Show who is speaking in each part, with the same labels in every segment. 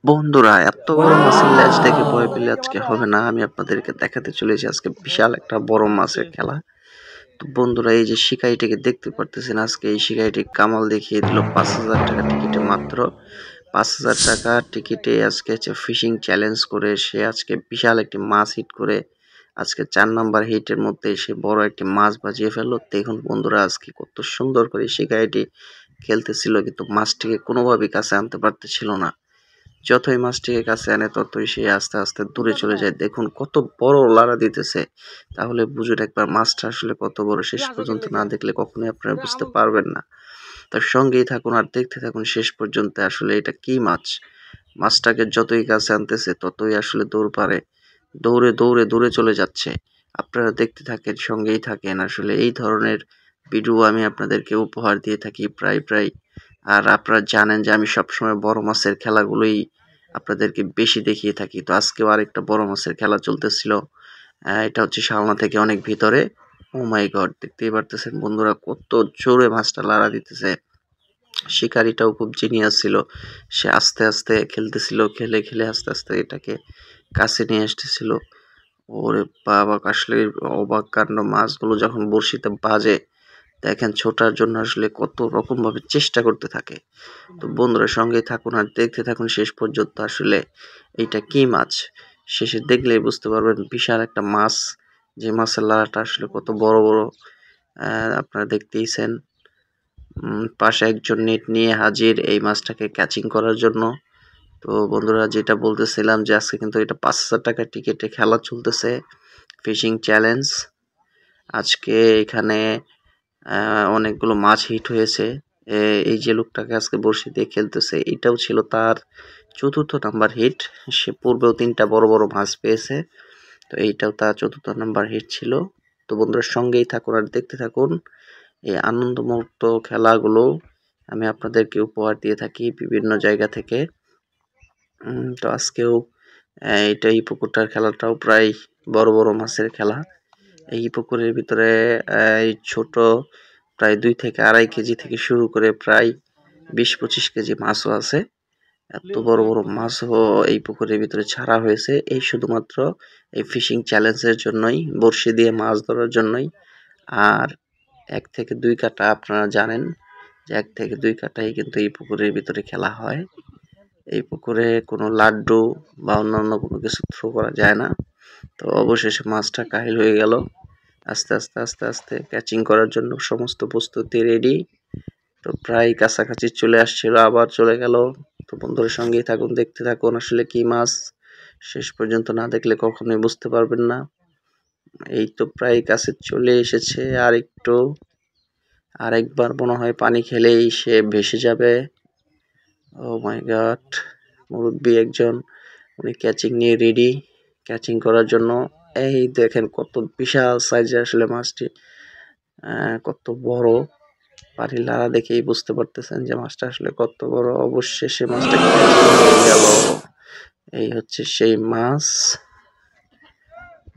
Speaker 1: বন্ধুরা, এত বড় মাছের ল্যাজ দেখে ভয় পেলে আজকে হবে না। আমি আপনাদেরকে দেখাতে চলেছি আজকে বিশাল একটা বড় মাছের খেলা। তো বন্ধুরা, এই যে শিকারিটিকে দেখতে পারতেছেন, আজকে এই শিকারিটি কামাল দেখিয়ে দিল 5,000 টাকা টিকিটে। মাত্র 5,000 টাকা টিকিটে আজকে হচ্ছে ফিশিং চ্যালেঞ্জ করে সে আজকে বিশাল একটি মাছ হিট করে আজকে 4 নাম্বার হিটের মধ্যে সে বড় একটি মাছ বাজিয়ে ফেললো। দেখুন বন্ধুরা, আজকে কত সুন্দর করে শিকারিটি খেলতেছিল, কিন্তু মাছটিকে কোনোভাবেই কাছে আনতে পারতেছিল না। যতই মাছটিকে কাছে আনে ততই সে আস্তে আস্তে দূরে চলে যায়। দেখুন কত বড় লারা দিতেছে, তাহলে বুঝুন একবার মাছটা আসলে কত বড়। শেষ পর্যন্ত না দেখলে কখনোই আপনারা বুঝতে পারবেন না। তার সঙ্গেই থাকুন আর দেখতে থাকুন শেষ পর্যন্ত আসলে এটা কি মাছ। মাছটাকে যতই কাছে আনতেছে ততই আসলে দৌড় পারে, দৌড়ে দৌড়ে দূরে চলে যাচ্ছে। আপনারা দেখতে থাকেন, সঙ্গেই থাকেন। আসলে এই ধরনের ভিডিও আমি আপনাদেরকে উপহার দিয়ে থাকি প্রায়। আর আপনারা জানেন যে আমি সবসময় বড় মাছের খেলাগুলোই আপনাদেরকে বেশি দেখিয়ে থাকি। তো আজকেও আরেকটা বড় মাছের খেলা চলতেছিল। এটা হচ্ছে শালনা থেকে অনেক ভিতরে। ও মাই গড, দেখতেই পারতেছেন বন্ধুরা কত জোরে মাছটা লাড়া দিতেছে। শিকারিটাও খুব জিনিয়াস ছিল, সে আস্তে আস্তে খেলতেছিল, খেলে খেলে আস্তে আস্তে এটাকে কাছে নিয়ে আসতেছিল। ওরে বাবা, আসলে অবাক কাণ্ড। মাছগুলো যখন বড়শিতে বাজে দেখেন ছোটার জন্য আসলে কত রকম ভাবে চেষ্টা করতে থাকে। তো বন্ধুরা, সঙ্গেই থাকুন আর দেখতে থাকুন শেষ পর্যন্ত আসলে এইটা কি মাছ। শেষে দেখলেই বুঝতে পারবেন বিশাল একটা মাছ, যে মাছের লাড়াটা আসলে কত বড় বড়। আপনারা দেখতেইছেন। পাশে একজন নেট নিয়ে হাজির এই মাছটাকে ক্যাচিং করার জন্য। তো বন্ধুরা, যেটা বলতেছিলাম যে আজকে কিন্তু এটা 5,000 টাকার টিকিটে খেলা চলতেছে, ফিশিং চ্যালেঞ্জ। আজকে এখানে অনেকগুলো মাছ হিট হয়েছে। এই যে লোকটাকে আজকে বড়শি দিয়ে খেলতেছে, এটাও ছিল তার 4র্থ নাম্বার হিট। সে পূর্বেও 3টা বড় বড় মাছ পেয়েছে, তো এইটাও তার 4র্থ নাম্বার হিট ছিল। তো বন্ধুরা, সঙ্গেই থাকুন আর দেখতে থাকুন এই আনন্দমুক্ত খেলাগুলো আমি আপনাদেরকে উপহার দিয়ে থাকি বিভিন্ন জায়গা থেকে। তো আজকেও এই পুকুরটার খেলাটাও প্রায় বড় বড় মাছের খেলা। এই পুকুরের ভিতরে এই ছোট প্রায় 2 থেকে 2.5 কেজি থেকে শুরু করে প্রায় 20-25 কেজি মাছও আছে। এত বড় বড় মাছও এই পুকুরের ভিতরে ছাড়া হয়েছে এই শুধুমাত্র এই ফিশিং চ্যালেঞ্জের জন্যই, বড়শি দিয়ে মাছ ধরার জন্যই। আর 1 থেকে 2 কাটা, আপনারা জানেন যে 1 থেকে 2 কাটাই কিন্তু এই পুকুরের ভিতরে খেলা হয়। এই পুকুরে কোনো লাড্ডু বা অন্যান্য কোনো কিছু থ্রো করা যায় না। তো অবশেষে মাছটা কাহিল হয়ে গেল। আস্তে ক্যাচিং করার জন্য সমস্ত প্রস্তুতি রেডি। তো প্রায় কাছাকাছি চলে আসছিল, আবার চলে গেল। তো বন্ধুদের সঙ্গেই থাকুন, দেখতে থাকুন আসলে কি মাছ। শেষ পর্যন্ত না দেখলে কখনোই বুঝতে পারবেন না। এই তো প্রায় কাছে চলে এসেছে, আর একটু, আরেকবার মনে হয় পানি খেলেই সে ভেসে যাবে। ও মাই গড, মুরব্বী একজন, উনি ক্যাচিং নিয়ে রেডি, ক্যাচিং করার জন্য। এই দেখেন কত বিশাল সাইজের আসলে মাছটি, কত বড়। পানির লাড়া দেখেই বুঝতে পারতেছেন যে মাছটা আসলে কত বড়। অবশেষে মাছটা ক্যাচিং হয়ে গেল। এই হচ্ছে সেই মাছ,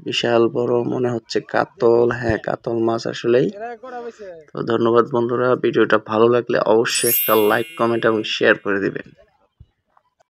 Speaker 1: বিশাল বড়, মনে হচ্ছে কাতল। হ্যাঁ, কাতল মাছ আসলেই। তো ধন্যবাদ বন্ধুরা, ভিডিওটা ভালো লাগলে অবশ্যই একটা লাইক, কমেন্ট এবং শেয়ার করে দিবেন।